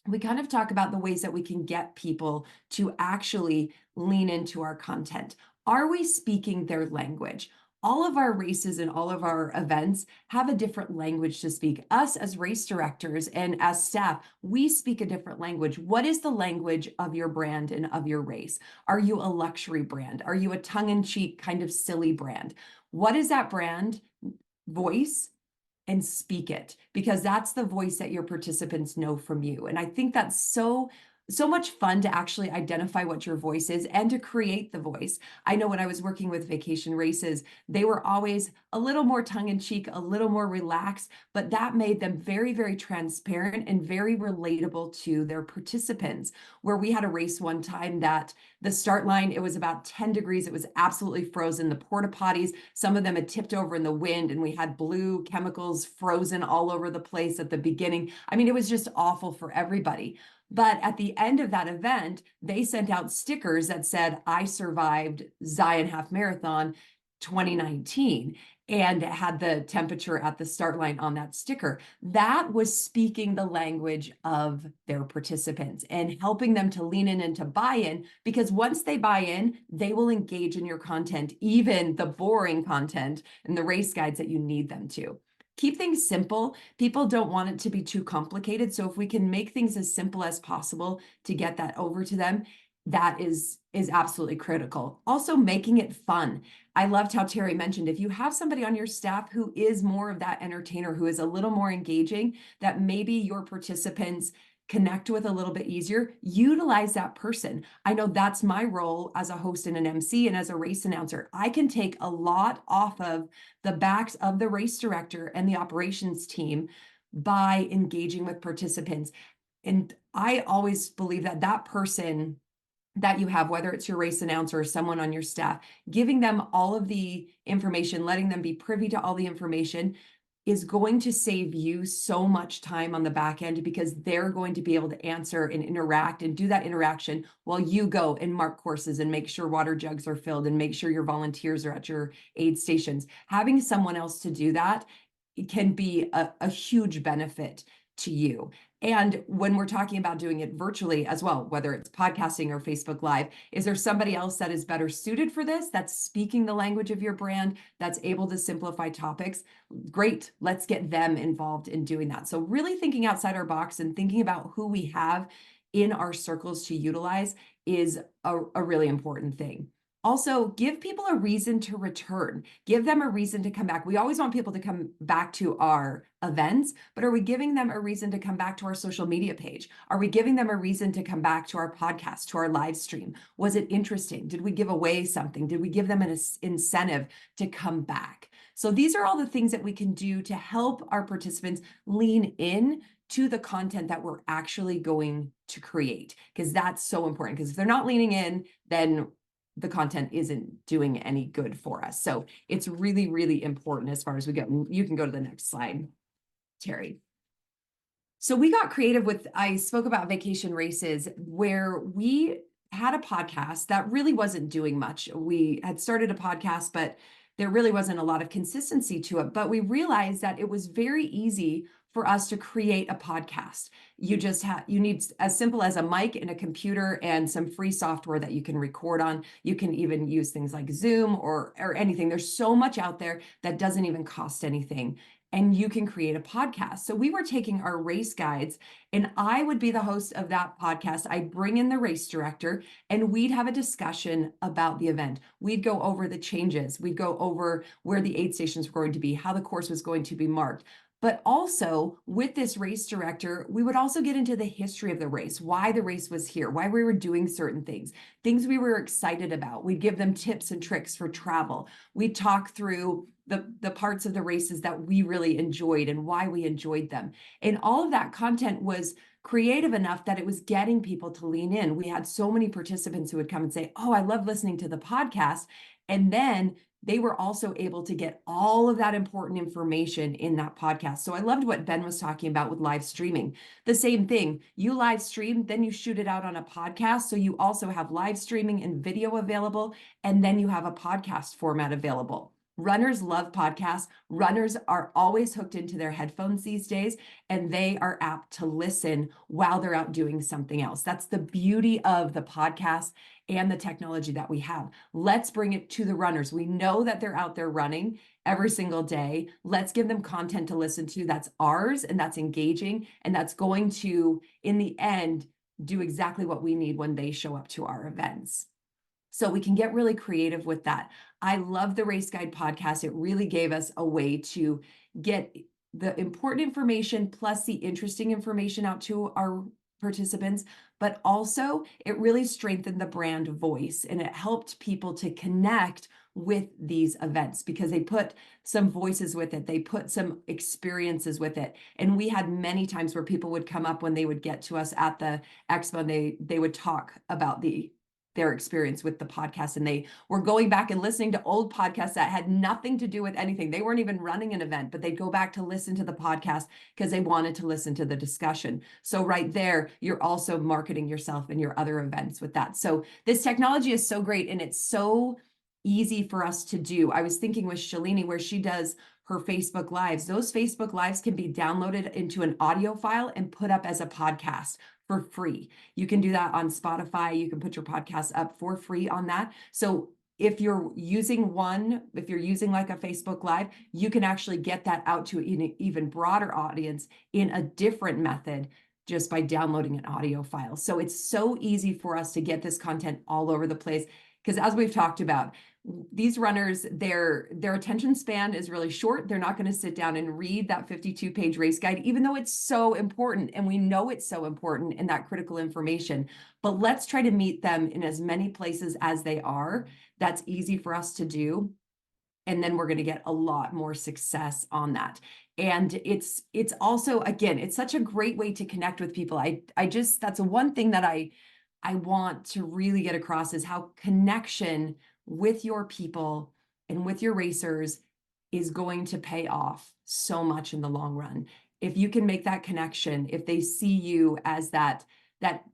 we kind of talk about the ways that we can get people to actually lean into our content. Are we speaking their language? All of our races and all of our events have a different language to speak. Us as race directors and as staff, we speak a different language. What is the language of your brand and of your race? Are you a luxury brand? Are you a tongue-in-cheek kind of silly brand? What is that brand voice? And speak it, because that's the voice that your participants know from you. And I think that's so much fun to actually identify what your voice is and to create the voice. I know when I was working with Vacation Races, they were always a little more tongue-in-cheek, a little more relaxed, but that made them very, very transparent and very relatable to their participants. Where we had a race one time that the start line, it was about 10 degrees. It was absolutely frozen. The porta potties, some of them had tipped over in the wind, and we had blue chemicals frozen all over the place at the beginning. I mean, it was just awful for everybody. But at the end of that event, they sent out stickers that said, "I survived Zion Half Marathon 2019," and had the temperature at the start line on that sticker. That was speaking the language of their participants and helping them to lean in and to buy in, because once they buy in, they will engage in your content, even the boring content and the race guides that you need them to. keep things simple. People don't want it to be too complicated. So if we can make things as simple as possible to get that over to them, that is absolutely critical. Also making it fun. I loved how Terry mentioned, if you have somebody on your staff who is more of that entertainer, who is a little more engaging, that maybe your participants connect with a little bit easier, utilize that person. I know that's my role as a host and an MC and as a race announcer. I can take a lot off of the backs of the race director and the operations team by engaging with participants. And I always believe that that person that you have, whether it's your race announcer or someone on your staff, giving them all of the information, letting them be privy to all the information, is going to save you so much time on the back end, because they're going to be able to answer and interact and do that interaction while you go and mark courses and make sure water jugs are filled and make sure your volunteers are at your aid stations. Having someone else to do that, it can be a huge benefit to you. And when we're talking about doing it virtually as well, whether it's podcasting or Facebook Live, is there somebody else that is better suited for this, that's speaking the language of your brand, that's able to simplify topics? Great, let's get them involved in doing that. So really thinking outside our box and thinking about who we have in our circles to utilize is a really important thing. Also, give people a reason to return. Give them a reason to come back. We always want people to come back to our events, but are we giving them a reason to come back to our social media page? Are we giving them a reason to come back to our podcast, to our live stream? Was it interesting? Did we give away something? Did we give them an incentive to come back? So these are all the things that we can do to help our participants lean in to the content that we're actually going to create, because that's so important. Because if they're not leaning in, then the content isn't doing any good for us. So it's really, really important as far as we go. You can go to the next slide, Terry. So we got creative with, I spoke about vacation races, where we had a podcast that really wasn't doing much. We had started a podcast, but there really wasn't a lot of consistency to it. But we realized that it was very easy for us to create a podcast. You just you need as simple as a mic and a computer and some free software that you can record on. You can even use things like Zoom or anything. There's so much out there that doesn't even cost anything, and you can create a podcast. So we were taking our race guides, and I would be the host of that podcast. I'd bring in the race director, and we'd have a discussion about the event. We'd go over the changes. We'd go over where the aid stations were going to be, how the course was going to be marked. But also with this race director, we would also get into the history of the race, why the race was here, why we were doing certain things we were excited about. We'd give them tips and tricks for travel. We'd talk through the parts of the races that we really enjoyed and why we enjoyed them. And all of that content was creative enough that it was getting people to lean in. We had so many participants who would come and say, oh, I love listening to the podcast. And then they were also able to get all of that important information in that podcast. So I loved what Ben was talking about with live streaming. The same thing, you live stream, then you shoot it out on a podcast. So you also have live streaming and video available, and then you have a podcast format available. Runners love podcasts. Runners are always hooked into their headphones these days, and they are apt to listen while they're out doing something else. That's the beauty of the podcast and the technology that we have. Let's bring it to the runners. We know that they're out there running every single day. Let's give them content to listen to that's ours and that's engaging and that's going to, in the end, do exactly what we need when they show up to our events. So we can get really creative with that. I love the Race Guide podcast. It really gave us a way to get the important information plus the interesting information out to our participants, but also it really strengthened the brand voice, and it helped people to connect with these events because they put some voices with it. They put some experiences with it. And we had many times where people would come up when they would get to us at the expo, and they would talk about their experience with the podcast, and they were going back and listening to old podcasts that had nothing to do with anything. They weren't even running an event, but they'd go back to listen to the podcast because they wanted to listen to the discussion. So right there, you're also marketing yourself and your other events with that. So this technology is so great, and it's so easy for us to do. I was thinking with Shalini, where she does her Facebook Lives, those Facebook Lives can be downloaded into an audio file and put up as a podcast for free. You can do that on Spotify. You can put your podcast up for free on that. So if you're using like a Facebook Live, you can actually get that out to an even broader audience in a different method just by downloading an audio file. So it's so easy for us to get this content all over the place. Because as we've talked about, these runners, their attention span is really short. They're not going to sit down and read that 52-page race guide, even though it's so important. And we know it's so important in that critical information. But let's try to meet them in as many places as they are. That's easy for us to do. And then we're going to get a lot more success on that. And it's also, again, it's such a great way to connect with people. I just, that's one thing that I want to really get across is how connection with your people and with your racers is going to pay off so much in the long run. If you can make that connection, if they see you as that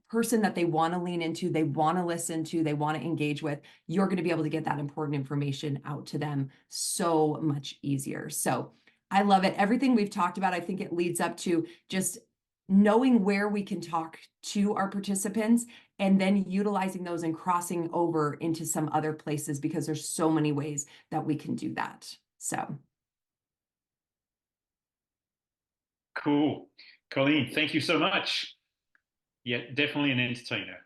person that they want to lean into, they want to listen to, they want to engage with, you're going to be able to get that important information out to them so much easier. So I love it. Everything we've talked about, I think it leads up to just knowing where we can talk to our participants and then utilizing those and crossing over into some other places, because there's so many ways that we can do that. So. Cool. Colleen, thank you so much. Yeah, definitely an entertainer.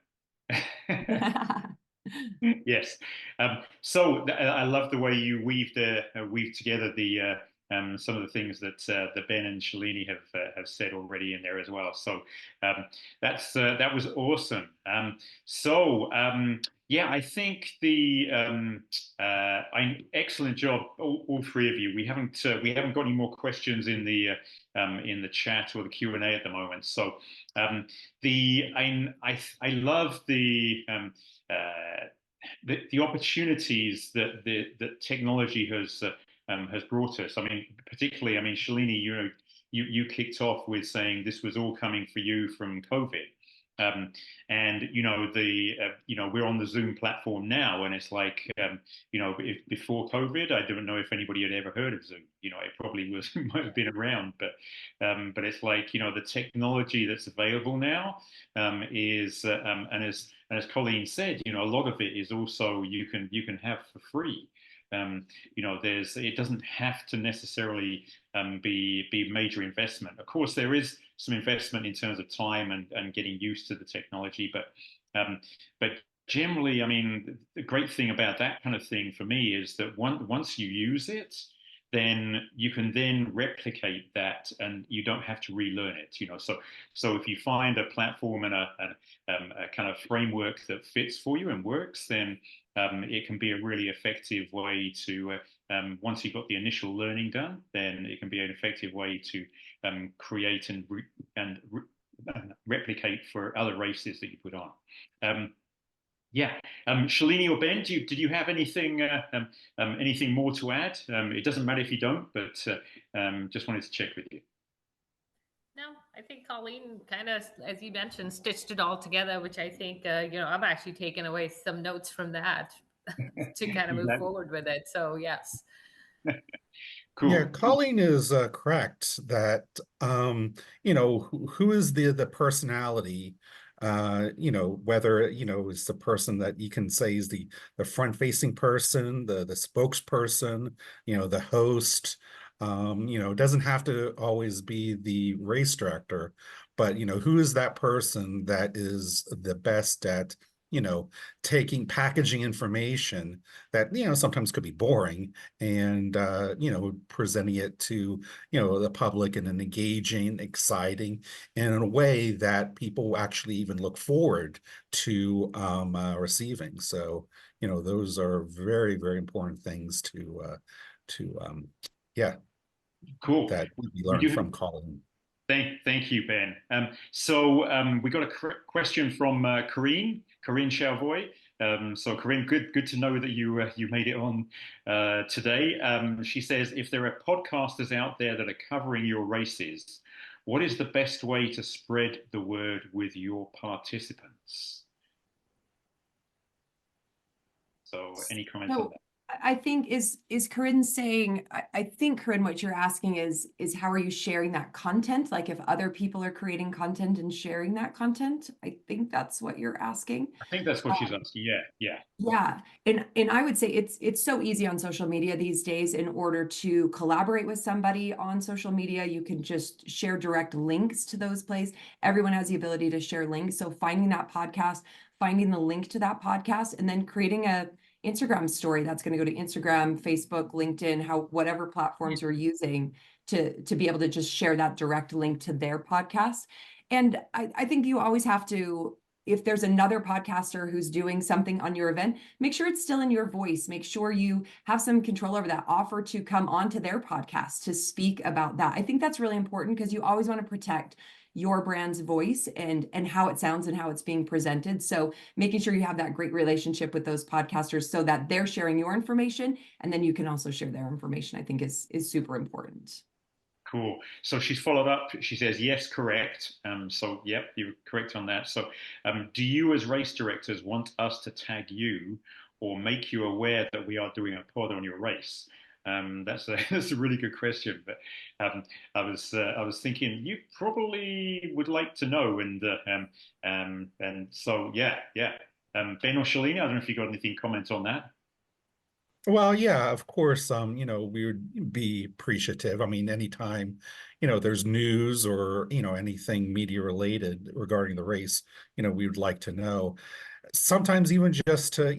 Yes. So I love the way you weave together the some of the things that Ben and Shalini have said already in there as well. So that was awesome. Yeah, I think excellent job, all three of you. We haven't got any more questions in the chat or the Q&A at the moment. So I love the opportunities that technology has brought us. I mean, particularly, I mean, Shalini, you kicked off with saying this was all coming for you from COVID. And we're on the Zoom platform now, and it's like before COVID, I don't know if anybody had ever heard of Zoom. It probably might have been around, but it's like the technology that's available now is and as Colleen said, a lot of it is also you can have for free. It doesn't have to necessarily be major investment. Of course, there is some investment in terms of time and getting used to the technology, but generally, I mean, the great thing about that kind of thing for me is that once you use it, then you can then replicate that, and you don't have to relearn it. So if you find a platform and a kind of framework that fits for you and works, then it can be a really effective way to once you've got the initial learning done, then it can be an effective way to create and replicate for other races that you put on. Yeah, Shalini or Ben, did you have anything more to add? It doesn't matter if you don't, but just wanted to check with you. No, I think Colleen kind of, as you mentioned, stitched it all together, which I think I've actually taken away some notes from that to kind of move forward with it. So yes. Cool. Yeah, Colleen is correct that who is the personality, whether is the person that you can say is the front-facing person, the spokesperson, the host. Doesn't have to always be the race director, but who is that person that is the best at packaging information that sometimes could be boring, and presenting it to the public in an engaging, exciting, and in a way that people actually even look forward to receiving. So those are very, very important things to yeah, cool, that we learned from Colin. Thank you, Ben. We got a question from Corinne Chauvoy. So Corinne, good to know that you made it on today. She says, if there are podcasters out there that are covering your races, what is the best way to spread the word with your participants? So any comments on that? I think is Corinne saying, I think Corinne, what you're asking is how are you sharing that content? Like if other people are creating content and sharing that content, I think that's what you're asking. I think that's what she's asking. Yeah, yeah. Yeah, and I would say it's so easy on social media these days. In order to collaborate with somebody on social media, you can just share direct links to those places. Everyone has the ability to share links. So finding that podcast, finding the link to that podcast, and then creating a Instagram story that's going to go to Instagram, Facebook, LinkedIn, whatever platforms you're using to be able to just share that direct link to their podcast. And I think you always have to, if there's another podcaster who's doing something on your event, make sure it's still in your voice. Make sure you have some control over that. Offer to come onto their podcast to speak about that. I think that's really important because you always want to protect your brand's voice and how it sounds and how it's being presented. So making sure you have that great relationship with those podcasters so that they're sharing your information and then you can also share their information, I think is super important. Cool. So she's followed up. She says, yes, correct. So, yep, you're correct on that. So, do you as race directors want us to tag you or make you aware that we are doing a pod on your race? That's a really good question. But I was thinking you probably would like to know, and so yeah. Ben or Shalini, I don't know if you got anything to comment on that. Well, yeah, of course, we would be appreciative. I mean, anytime, there's news or, anything media related regarding the race, we would like to know. Sometimes even just to,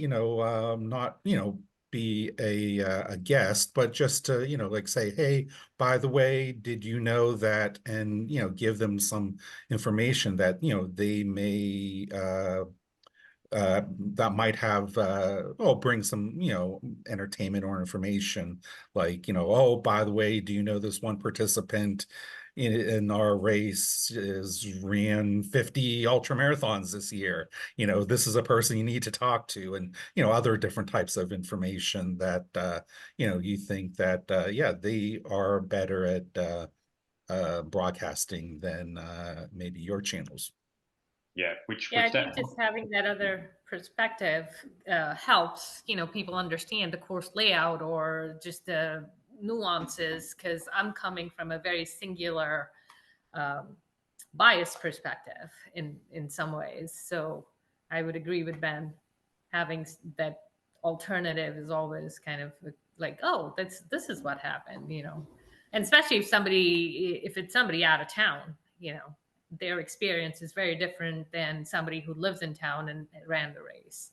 not, be a guest, but just to, like say, hey, by the way, did you know that? And, give them some information that, they may that might have bring some entertainment or information, like oh, by the way, do you know this one participant in our race is ran 50 ultra marathons this year? This is a person you need to talk to, and other different types of information that you think that yeah, they are better at broadcasting than maybe your channels. Yeah, which I that think just having that other perspective helps, people understand the course layout or just the nuances, because I'm coming from a very singular biased perspective in some ways. So I would agree with Ben, having that alternative is always kind of like, oh, this is what happened, and especially if it's somebody out of town, their experience is very different than somebody who lives in town and ran the race.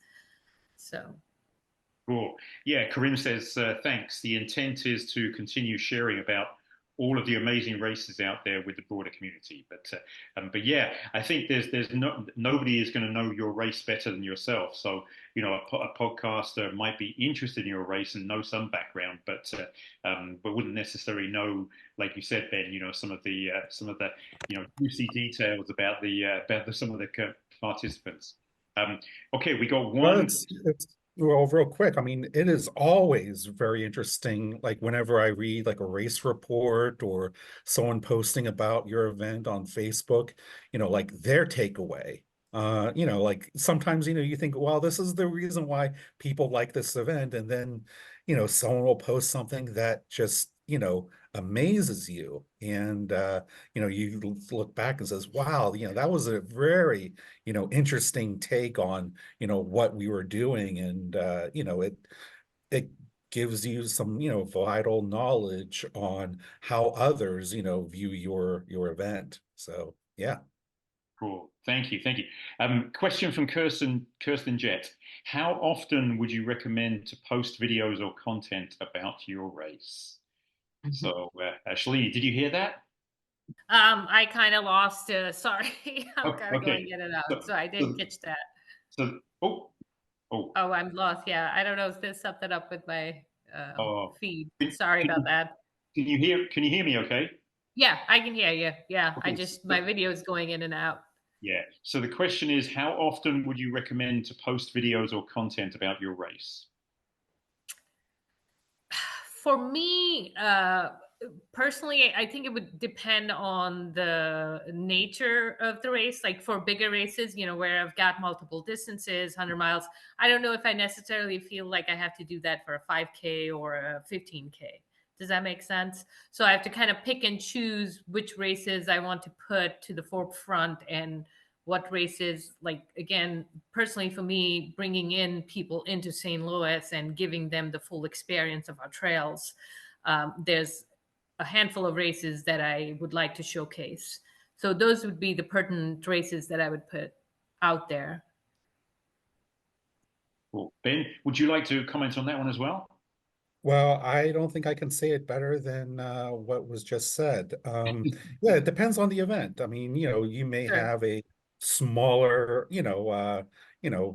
So cool. Yeah, Corinne says, thanks. The intent is to continue sharing about all of the amazing races out there with the broader community. But yeah, I think nobody is going to know your race better than yourself. So a podcaster might be interested in your race and know some background, but wouldn't necessarily know, like you said, Ben. Some of the juicy details about some of the participants. Okay, we got one. Well, real quick, I mean, it is always very interesting, like whenever I read like a race report or someone posting about your event on Facebook, like their takeaway. Like sometimes, you think, well, this is the reason why people like this event. And then, someone will post something that just, amazes you. And, you look back and says, wow, that was a very, interesting take on, what we were doing. And, it gives you some, vital knowledge on how others, view your event. So, yeah. Cool. Thank you. Question from Kirsten Jett. How often would you recommend to post videos or content about your race? Mm-hmm. So, Shalini, did you hear that? I kind of lost. Sorry, I'm kind of okay. going in and out, so I didn't catch that. So, oh, I'm lost. Yeah, I don't know if there's something up with my feed. Sorry about that. Can you hear me? Okay. Yeah, I can hear you. Yeah, okay. My video is going in and out. Yeah. So the question is, how often would you recommend to post videos or content about your race? For me, personally, I think it would depend on the nature of the race. Like for bigger races, where I've got multiple distances, 100 miles, I don't know if I necessarily feel like I have to do that for a 5K or a 15K. Does that make sense? So I have to kind of pick and choose which races I want to put to the forefront and what races, like, again, personally for me, bringing in people into St. Louis and giving them the full experience of our trails. There's a handful of races that I would like to showcase. So those would be the pertinent races that I would put out there. Cool. Ben, would you like to comment on that one as well? Well, I don't think I can say it better than what was just said. Yeah, it depends on the event. I mean, you may Sure. have a smaller,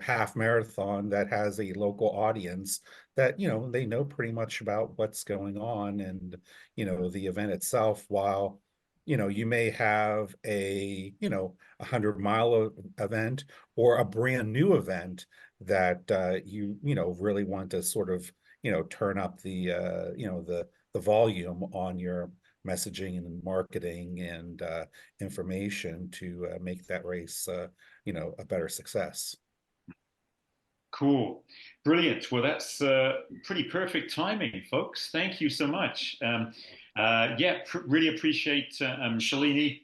half marathon that has a local audience that, they know pretty much about what's going on and, the event itself, while, you may have a, 100-mile event or a brand new event that you really want to sort of turn up the the volume on your messaging and marketing and information to make that race a better success. Cool. Brilliant. Well, that's pretty perfect timing, folks. Thank you so much. Yeah, really appreciate Shalini.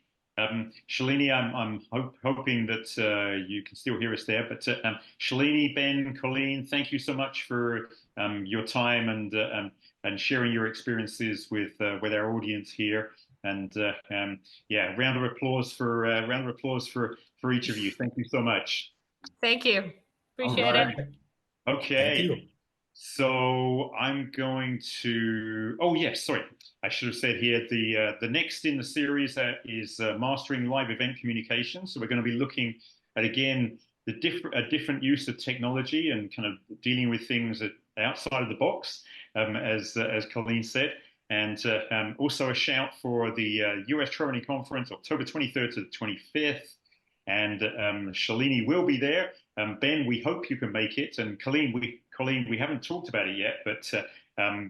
Shalini, I'm hoping that you can still hear us there. But Shalini, Ben, Colleen, thank you so much for your time and sharing your experiences with our audience here. And yeah, round of applause for each of you. Thank you so much. Thank you. All Appreciate right. it. Thank Okay. you. So I'm going to. Oh yes, sorry. I should have said here the next in the series is mastering live event communication. So we're going to be looking at again the different use of technology and kind of dealing with things outside of the box, as Colleen said. And also a shout for the US Trail Running Conference, October 23rd to the 25th. And Shalini will be there. Ben, we hope you can make it. And Colleen, we haven't talked about it yet, but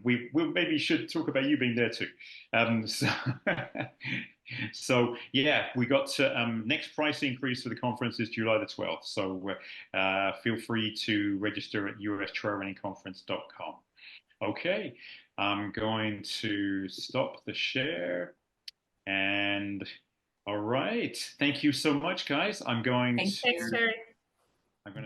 we maybe should talk about you being there too. So yeah, we got next price increase for the conference is July the 12th. So feel free to register at ustrailrunningconference.com. Okay, I'm going to stop the share and. All right. Thank you so much, guys. I'm going Thanks, Terry. to